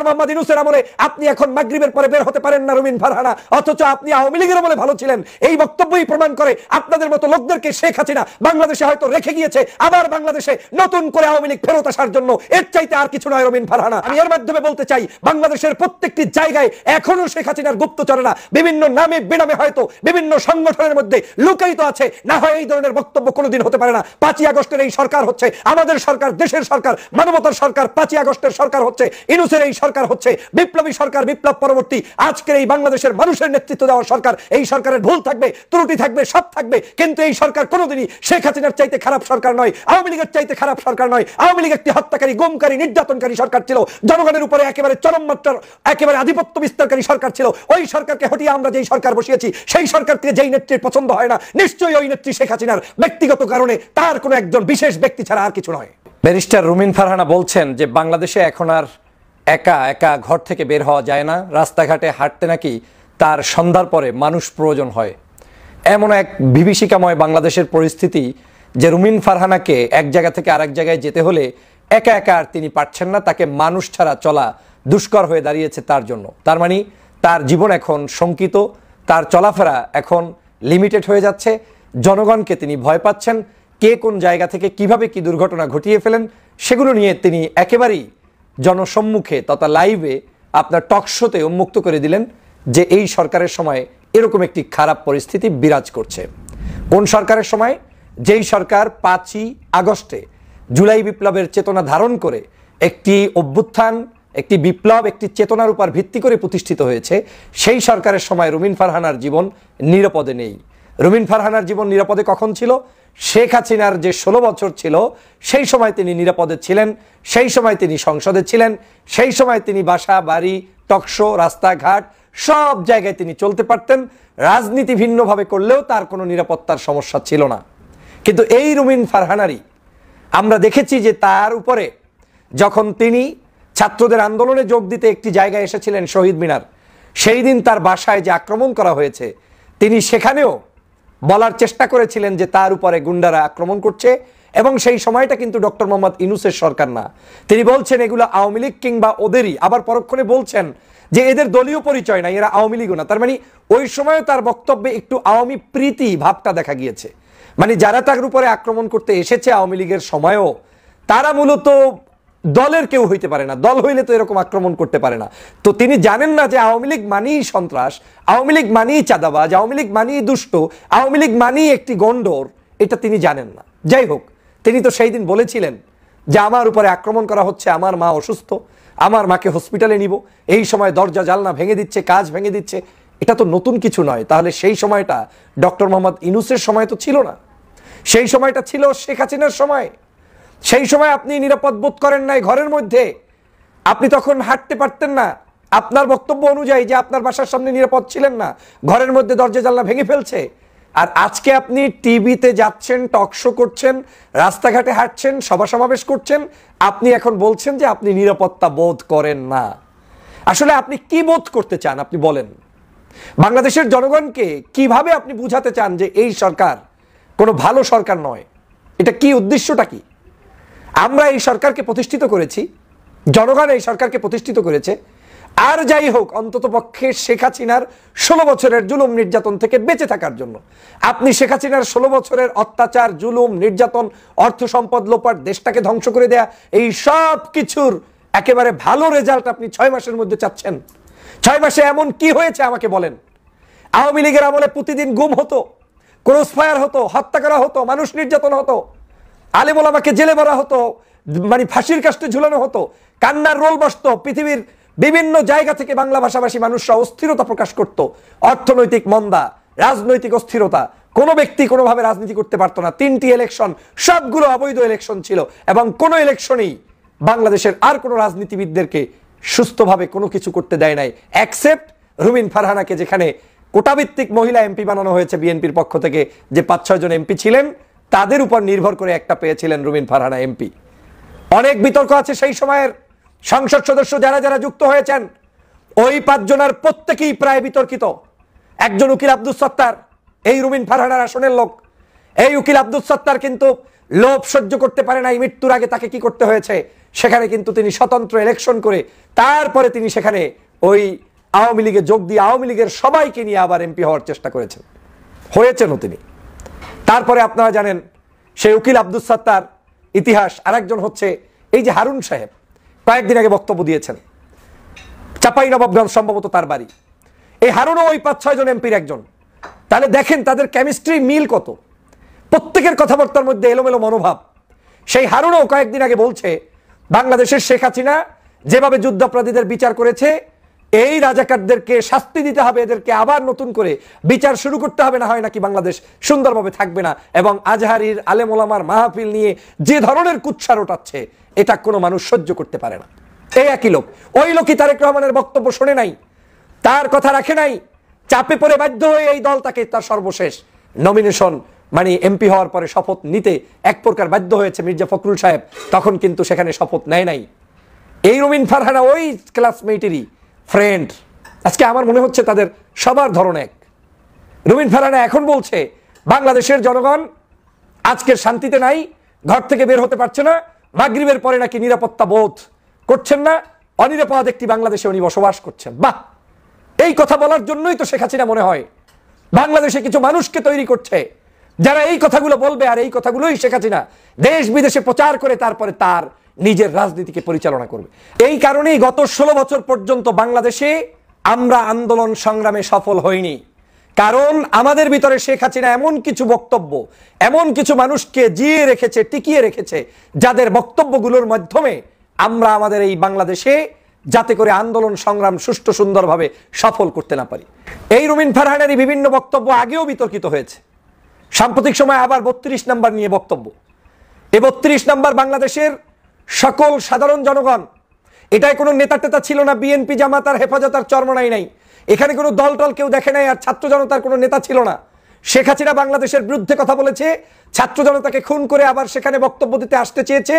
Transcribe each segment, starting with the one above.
মোহাম্মদ ইউনূসের আমলে আপনি এখন মাগরিবের পরে বের হতে পারেন না রুমিন ফারহানা, অথচ আপনি আওয়ামী লীগের আমলে ভালো ছিলেন। এই বক্তব্যই প্রমাণ করে আপনাদের মতো লোকদেরকে শেখ হাসিনা বাংলাদেশে হয়তো রেখে গিয়েছে, আবার বাংলাদেশে নতুন করে আওয়ামী লীগ ফেরত আসার জন্য। এর চাইতে আর কিছু নয় রুমিন ফারহানা। আমি এর মাধ্যমে বলতে চাই, বাংলাদেশের প্রত্যেকটি জায়গায় এখনো শেখ হাসিনার গুপ্তচরেরা বিভিন্ন নামে বেনামে হয়তো বিভিন্ন সংগঠনের মধ্যে লুকায়িত আছে। না হয় এই ধরনের বক্তব্য কোনোদিন হতে পারে না। 5ই আগস্টের এই সরকার হচ্ছে আমাদের সরকার, দেশের সরকার, মানবতার সরকার। 5ই আগস্টের সরকার হচ্ছে ইউনূসের এই সরকার, হচ্ছে বিপ্লবী সরকার, বিপ্লব পরবর্তী আজকের এই বাংলাদেশের মানুষের নেতৃত্ব দেওয়া সরকার। এই সরকারের ভুল থাকবে, ত্রুটি থাকবে, সব থাকবে, কিন্তু এই সরকার কোনোদিনই শেখ হাসিনার চাইতে খারাপ সরকার নয়, আওয়ামী লীগের চাইতে খারাপ সরকার নয়। আওয়ামী লীগ একটি হত্যাকারী, গুমকারী, নির্যাতনকারী সরকার ছিল, জনগণের উপরে একেবারে চরম মাত্রার একেবারে আধিপত্য বিস্তারকারী সরকার ছিল। ওই সরকারকে হটিয়ে আমরা যেই সরকার বসিয়েছি, সেই সরকারকে যেই নেত্রীর পছন্দ হয় না, নিশ্চয়ই ওই নেত্রী শেখ হাসিনার ব্যক্তিগত কারণে, তার কোনো একজন বিশেষ ব্যক্তি ছাড়া আর কিছু নয়। ব্যারিস্টার রুমিন ফারহানা বলছেন যে বাংলাদেশে এখন আর একা একা ঘর থেকে বের হওয়া যায় না, রাস্তাঘাটে হাঁটতে নাকি তার সন্ধ্যার পরে মানুষ প্রয়োজন হয়। এমন এক বিভীষিকাময় বাংলাদেশের পরিস্থিতি যে রুমিন ফারহানাকে এক জায়গা থেকে আরেক জায়গায় যেতে হলে একা একা আর তিনি পারছেন না, তাকে মানুষ ছাড়া চলা দুষ্কর হয়ে দাঁড়িয়েছে তার জন্য। তার মানে তার জীবন এখন শঙ্কিত, তার চলাফেরা এখন লিমিটেড হয়ে যাচ্ছে। জনগণকে তিনি ভয় পাচ্ছেন, কে কোন জায়গা থেকে কিভাবে কি দুর্ঘটনা ঘটিয়ে ফেলেন সেগুলো নিয়ে তিনি একেবারেই জনসম্মুখে তথা লাইভে আপনার টক শোতে উন্মুক্ত করে দিলেন যে এই সরকারের সময় এরকম একটি খারাপ পরিস্থিতি বিরাজ করছে। কোন সরকারের সময়? যেই সরকার 5ই আগস্টে জুলাই বিপ্লবের চেতনা ধারণ করে একটি অভ্যুত্থান, একটি বিপ্লব, একটি চেতনার উপর ভিত্তি করে প্রতিষ্ঠিত হয়েছে, সেই সরকারের সময় রুমিন ফারহানার জীবন নিরাপদে নেই। রুমিন ফারহানার জীবন নিরাপদে কখন ছিল? শেখ হাসিনার যে 16 বছর ছিল সেই সময় তিনি নিরাপদে ছিলেন, সেই সময় তিনি সংসদে ছিলেন, সেই সময় তিনি বাসা বাড়ি, টকশো, রাস্তাঘাট সব জায়গায় তিনি চলতে পারতেন। রাজনীতি ভিন্নভাবে করলেও তার কোনো নিরাপত্তার সমস্যা ছিল না। কিন্তু এই রুমিন ফারহানারই আমরা দেখেছি যে তার উপরে যখন তিনি ছাত্রদের আন্দোলনে যোগ দিতে একটি জায়গায় এসেছিলেন, শহীদ মিনার, সেই দিন তার বাসায় যে আক্রমণ করা হয়েছে, তিনি সেখানেও বলার চেষ্টা করেছিলেন যে তার উপরে গুন্ডারা আক্রমণ করছে, এবং সেই সময়টা কিন্তু ডক্টর মোহাম্মদ ইউনূসের সরকার না। তিনি বলছেন এগুলো আওয়ামী লীগ কিংবা ওদেরই, আবার পরক্ষণে বলছেন যে এদের দলীয় পরিচয় নাই, এরা আওয়ামী লীগও না। তার মানে ওই সময় তার বক্তব্যে একটু আওয়ামী প্রীতি ভাবটা দেখা গিয়েছে। মানে যারা তার উপরে আক্রমণ করতে এসেছে আওয়ামী লীগের সময়ও, তারা মূলত দলের কেউ হইতে পারে না, দল হইলে তো এরকম আক্রমণ করতে পারে না। তো তিনি জানেন না যে আওয়ামী লীগ মানেই সন্ত্রাস, আওয়ামী লীগ মানেই চাঁদাবাজ, আওয়ামী লীগ মানেই দুষ্ট, আওয়ামী লীগ মানেই একটি গন্ডর, এটা তিনি জানেন না। যাই হোক, তিনি তো সেই দিন বলেছিলেন যে আমার উপরে আক্রমণ করা হচ্ছে, আমার মা অসুস্থ, আমার মাকে হসপিটালে নিব, এই সময় দরজা জানলা ভেঙে দিচ্ছে, কাজ ভেঙে দিচ্ছে। এটা তো নতুন কিছু নয়। তাহলে সেই সময়টা ডক্টর মোহাম্মদ ইউনূসের সময় তো ছিল না, সেই সময়টা ছিল শেখ হাসিনার সময়। সেই সময় আপনি নিরাপদ বোধ করেন নাই ঘরের মধ্যে, আপনি তখন হাঁটতে পারতেন না। আপনার বক্তব্য অনুযায়ী যে আপনার বাসার সামনে নিরাপদ ছিলেন না, ঘরের মধ্যে দরজা জানলা ভেঙে ফেলছে। আর আজকে আপনি টিভিতে যাচ্ছেন, টক শো করছেন, রাস্তাঘাটে হাঁটছেন, সভা সমাবেশ করছেন, আপনি এখন বলছেন যে আপনি নিরাপত্তা বোধ করেন না। আসলে আপনি কি বোধ করতে চান আপনি বলেন? বাংলাদেশের জনগণকে কিভাবে আপনি বুঝাতে চান যে এই সরকার কোনো ভালো সরকার নয়? এটা কি উদ্দেশ্যটা কি? আমরা এই সরকারকে প্রতিষ্ঠিত করেছি, জনগণ এই সরকারকে প্রতিষ্ঠিত করেছে। আর যাই হোক, অন্তত পক্ষে শেখ হাসিনার 16 বছরের জুলুম নির্যাতন থেকে বেঁচে থাকার জন্য আপনি শেখ হাসিনার 16 বছরের অত্যাচার, জুলুম, নির্যাতন, অর্থ সম্পদ লোপাট, দেশটাকে ধ্বংস করে দেয়া, এই সব কিছুর একেবারে ভালো রেজাল্ট আপনি 6 মাসের মধ্যে চাচ্ছেন। 6 মাসে এমন কি হয়েছে আমাকে বলেন? আওয়ামী লীগের আমলে প্রতিদিন গুম হতো, ক্রস ফায়ার হতো, হত্যা করা হতো, মানুষ নির্যাতন হতো, আলেম ওলামাকে জেলে ভরা হতো, মানে ফাঁসির কাস্টে ঝুলানো হতো, কান্নার রোল বসতো, পৃথিবীর বিভিন্ন জায়গা থেকে বাংলা ভাষাভাষী মানুষরা অস্থিরতা প্রকাশ করত, অর্থনৈতিক মন্দা, রাজনৈতিক অস্থিরতা, কোনো ব্যক্তি কোনোভাবে রাজনীতি করতে পারতো না। 3টি ইলেকশন, সবগুলো অবৈধ ইলেকশন ছিল, এবং কোনো ইলেকশনেই বাংলাদেশের আর কোনো রাজনীতিবিদদেরকে সুস্থভাবে কোনো কিছু করতে দেয় নাই, অ্যাকসেপ্ট রুমিন ফারহানাকে, যেখানে কোটাভিত্তিক মহিলা এমপি বানানো হয়েছে বিএনপির পক্ষ থেকে। যে 5-6 জন এমপি ছিলেন তাদের উপর নির্ভর করে একটা পেয়েছিলেন রুমিন ফারহানা এমপি। অনেক বিতর্ক আছে সেই সময়ের সংসদ সদস্য যারা যারা যুক্ত হয়েছেন, ওই 5 জনের প্রত্যেকেই প্রায় বিতর্কিত। একজন উকিল আব্দুল সত্তার, এই রুমিন ফারহানার আসনের লোক। এই উকিল আব্দুল সত্তার কিন্তু লোভ সহ্য করতে পারে নাই, মৃত্যুর আগে তাকে কি করতে হয়েছে সেখানে কিন্তু তিনি স্বতন্ত্র ইলেকশন করে তারপরে তিনি সেখানে ওই আওয়ামী লীগে যোগ দিয়ে আওয়ামী লীগের সবাইকে নিয়ে আবার এমপি হওয়ার চেষ্টা করেছেন, হয়েছেনও তিনি। তারপরে আপনারা জানেন সেই উকিল আব্দুস সাত্তার ইতিহাস। আরেকজন হচ্ছে এই যে হারুন সাহেব, কয়েকদিন আগে বক্তব্য দিয়েছেন, চাঁপাইনবাবগঞ্জ সম্ভবত তার বাড়ি। এই হারুনও ওই 5-6 জন এমপির একজন। তাহলে দেখেন তাদের কেমিস্ট্রি মিল কত, প্রত্যেকের কথাবার্তার মধ্যে এলোমেলো মনোভাব। সেই হারুনও কয়েকদিন আগে বলছে বাংলাদেশের শেখ হাসিনা যেভাবে যুদ্ধাপরাধীদের বিচার করেছে, এই রাজাকারদেরকে শাস্তি দিতে হবে, এদেরকে আবার নতুন করে বিচার শুরু করতে হবে, না হয় নাকি বাংলাদেশ সুন্দরভাবে থাকবে না। এবং আজহারির আলেম ওলামার মাহফিল নিয়ে যে ধরনের কুৎসা রটাচ্ছে, এটা কোনো মানুষ সহ্য করতে পারে না। এই একই লোক, ওই লোকই তারেক রহমানের বক্তব্য শোনে নাই, তার কথা রাখে নাই, চাপে পড়ে বাধ্য হয়ে এই দল তাকে তার সর্বশেষ নমিনেশন মানে এমপি হওয়ার পরে শপথ নিতে এক প্রকার বাধ্য হয়েছে মির্জা ফখরুল সাহেব, তখন কিন্তু সেখানে শপথ নেয় নাই। এই রুমিন ফারহানা ওই ক্লাসমেটেরই ফ্রেন্ড। আজকে আমার মনে হচ্ছে তাদের সবার ধরন এক। রুমিন ফারহানা এখন বলছে বাংলাদেশের জনগণ আজকের শান্তিতে নাই, ঘর থেকে বের হতে পারছে না, মাগরিবের পরে নাকি নিরাপত্তা বোধ করছেন না, অনিরাপদ একটি বাংলাদেশে উনি বসবাস করছেন। বাহ, এই কথা বলার জন্যই তো শেখ হাসিনা মনে হয় বাংলাদেশে কিছু মানুষকে তৈরি করছে যারা এই কথাগুলো বলবে, আর এই কথাগুলোই শেখ হাসিনা দেশ বিদেশে প্রচার করে তারপরে তার নিজের রাজনীতিকে পরিচালনা করবে। এই কারণেই গত 16 বছর পর্যন্ত বাংলাদেশে আমরা আন্দোলন সংগ্রামে সফল হইনি, কারণ আমাদের ভিতরে শেখ হাসিনা এমন কিছু বক্তব্য, এমন কিছু মানুষকে জিয়ে রেখেছে, টিকিয়ে রেখেছে, যাদের বক্তব্যগুলোর মাধ্যমে আমরা আমাদের এই বাংলাদেশে যাতে করে আন্দোলন সংগ্রাম সুষ্ঠু সুন্দরভাবে সফল করতে না পারি। এই রুমিন ফারহানারই বিভিন্ন বক্তব্য আগেও বিতর্কিত হয়েছে, সাম্প্রতিক সময় আবার 32 নাম্বার নিয়ে বক্তব্য। এই 32 নাম্বার বাংলাদেশের সকল সাধারণ জনগণ, এটাই কোনো নেতা টেতা ছিল না, বিএনপি জামাত আর হেফাজত আর চরমনাই নাই, এখানে কোনো দল টল কেউ দেখে নাই, আর ছাত্র জনতার কোনো নেতা ছিল না। শেখ হাসিনা বাংলাদেশের বিরুদ্ধে কথা বলেছে, ছাত্র জনতাকে খুন করে আবার সেখানে বক্তব্য দিতে আসতে চেয়েছে।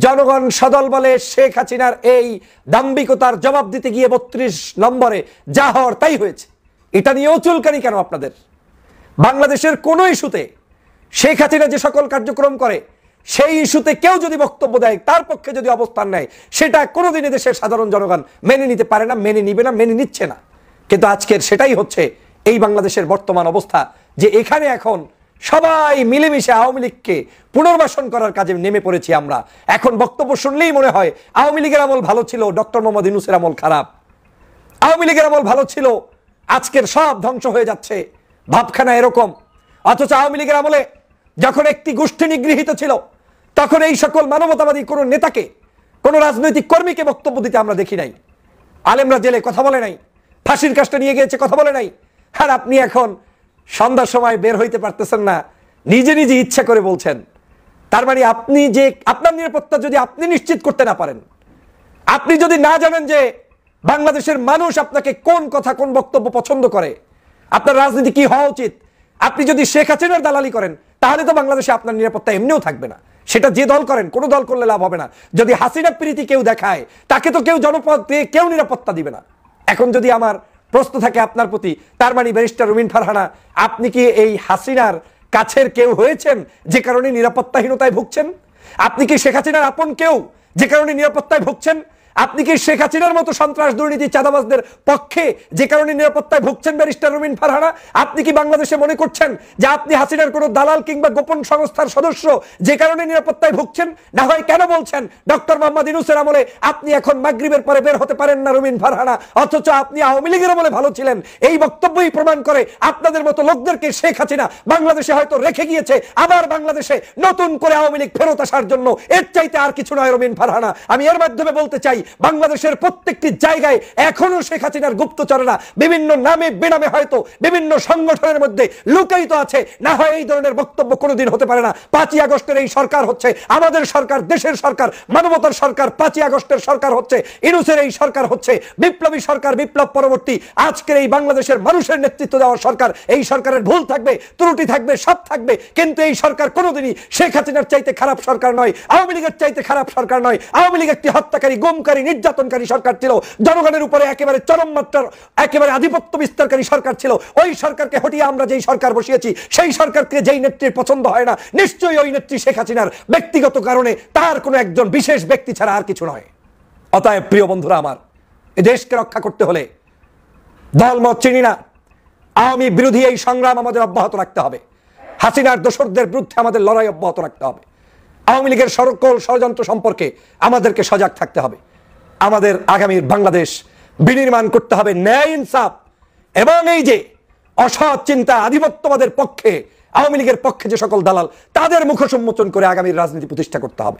জনগণ সদল বলে শেখ হাসিনার এই দাম্ভিকতার জবাব দিতে গিয়ে 32 নম্বরে যা হওয়ার তাই হয়েছে। এটা নিয়েও চুলকানি কেন আপনাদের? বাংলাদেশের কোনো ইস্যুতে শেখ হাসিনা যে সকল কার্যক্রম করে, সেই ইস্যুতে কেউ যদি বক্তব্য দেয়, তার পক্ষে যদি অবস্থান নেয়, সেটা কোনোদিনই দেশের সাধারণ জনগণ মেনে নিতে পারে না, মেনে নিবে না, মেনে নিচ্ছে না। কিন্তু আজকের সেটাই হচ্ছে এই বাংলাদেশের বর্তমান অবস্থা, যে এখানে এখন সবাই মিলেমিশে আওয়ামী লীগকে পুনর্বাসন করার কাজে নেমে পড়েছি আমরা। এখন বক্তব্য শুনলেই মনে হয় আওয়ামী লীগের আমল ভালো ছিল, ডক্টর মোহাম্মদ ইউনূসের আমল খারাপ, আওয়ামী লীগের আমল ভালো ছিল, আজকের সব ধ্বংস হয়ে যাচ্ছে, ভাবখানা এরকম। অথচ আওয়ামী লীগের আমলে যখন একটি গোষ্ঠী নিগৃহীত ছিল, তখন এই সকল মানবতাবাদী কোনো নেতাকে, কোনো রাজনৈতিক কর্মীকে বক্তব্য দিতে আমরা দেখি নাই। আলেমরা জেলে কথা বলে নাই, ফাঁসির কাজটা নিয়ে গিয়েছে কথা বলে নাই। আর আপনি এখন সন্ধ্যার সময় বের হইতে পারতেছেন না, নিজে নিজে ইচ্ছা করে বলছেন। তার মানে আপনি যে আপনার নিরাপত্তা যদি আপনি নিশ্চিত করতে না পারেন, আপনি যদি না জানেন যে বাংলাদেশের মানুষ আপনাকে কোন কথা কোন বক্তব্য পছন্দ করে, আপনার রাজনীতি কি হওয়া উচিত, আপনি যদি শেখ হাসিনার দালালি করেন, তাহলে তো বাংলাদেশে আপনার নিরাপত্তা এমনিও থাকবে না। সেটা যে দল করেন, কোনো দল করলে লাভ হবে না। যদি হাসিনা প্রীতি কেউ দেখায়, তাকে তো কেউ জনপদ দিয়ে কেউ নিরাপত্তা দিবে না। এখন যদি আমার প্রশ্ন থাকে আপনার প্রতি, তার মানে ব্যারিস্টার রুমিন ফারহানা, আপনি কি এই হাসিনার কাছের কেউ হয়েছেন যে কারণে নিরাপত্তাহীনতায় ভুগছেন? আপনি কি শেখ হাসিনার আপন কেউ যে কারণে নিরাপত্তায় ভুগছেন? আপনি কি শেখ হাসিনার মতো সন্ত্রাস দুর্নীতি চাঁদাবাজদের পক্ষে যে কারণে নিরাপত্তায় ভুগছেন ব্যারিস্টার রুমিন ফারহানা? আপনি কি বাংলাদেশে মনে করছেন যে আপনি হাসিনার কোনো দালাল কিংবা গোপন সংস্থার সদস্য যে কারণে নিরাপত্তায় ভুগছেন? না হয় কেন বলছেন ডক্টর মোহাম্মদ ইউনূসের আমলে আপনি এখন মাগরিবের পরে বের হতে পারেন না রুমিন ফারহানা, অথচ আপনি আওয়ামী লীগের আমলে ভালো ছিলেন? এই বক্তব্যই প্রমাণ করে আপনাদের মতো লোকদেরকে শেখ হাসিনা বাংলাদেশে হয়তো রেখে গিয়েছে, আবার বাংলাদেশে নতুন করে আওয়ামী লীগ ফেরত আসার জন্য। এর চাইতে আর কিছু নয় রুমিন ফারহানা। আমি এর মাধ্যমে বলতে চাই, বাংলাদেশের প্রত্যেকটি জায়গায় এখনো শেখ হাসিনার গুপ্তচররা বিভিন্ন নামে বেনামে হয়তো বিভিন্ন সংগঠনের মধ্যে লুকায়িত আছে। না হয় এই ধরনের বক্তব্য কোনোদিন হতে পারে না। 5ই আগস্টের এই সরকার হচ্ছে আমাদের সরকার, দেশের সরকার, মানবতার সরকার। 5ই আগস্টের সরকার হচ্ছে ইউনূসের এই সরকার, হচ্ছে বিপ্লবী সরকার, বিপ্লব পরবর্তী আজকের এই বাংলাদেশের মানুষের নেতৃত্ব দেওয়ার সরকার। এই সরকারের ভুল থাকবে, ত্রুটি থাকবে, সব থাকবে, কিন্তু এই সরকার কোনোদিনই শেখ হাসিনার চাইতে খারাপ সরকার নয়, আওয়ামী লীগের চাইতে খারাপ সরকার নয়। আওয়ামী লীগ একটি হত্যাকারী, গুম দমনকারী নির্যাতনকারী সরকার ছিল, জনগণের উপরে একেবারে চরম মাত্রার একেবারে আধিপত্য বিস্তারকারী সরকার ছিল। ওই সরকারকে হটিয়ে আমরা যেই সরকার বসিয়েছি, সেই সরকারকে যেই নেত্রীর পছন্দ হয় না, নিশ্চয়ই ওই নেত্রী শেখ হাসিনার ব্যক্তিগত কারণে, তার কোনো একজন বিশেষ ব্যক্তি ছাড়া আর কিছু নয়। অতএব প্রিয় বন্ধুরা আমার, এই দেশকে রক্ষা করতে হলে দলমত চিনি না, আওয়ামী বিরোধী এই সংগ্রাম আমাদের অব্যাহত রাখতে হবে। হাসিনার দোসরদের বিরুদ্ধে আমাদের লড়াই অব্যাহত রাখতে হবে। আওয়ামী লীগের সকল ষড়যন্ত্র সম্পর্কে আমাদেরকে সজাগ থাকতে হবে। আমাদের আগামীর বাংলাদেশ বিনির্মাণ করতে হবে ন্যায় ইনসাফ এবং এই যে অসৎ চিন্তা আধিপত্যবাদের পক্ষে, আওয়ামী লীগের পক্ষে যে সকল দালাল, তাদের মুখ সম্মোচন করে আগামীর রাজনীতি প্রতিষ্ঠা করতে হবে।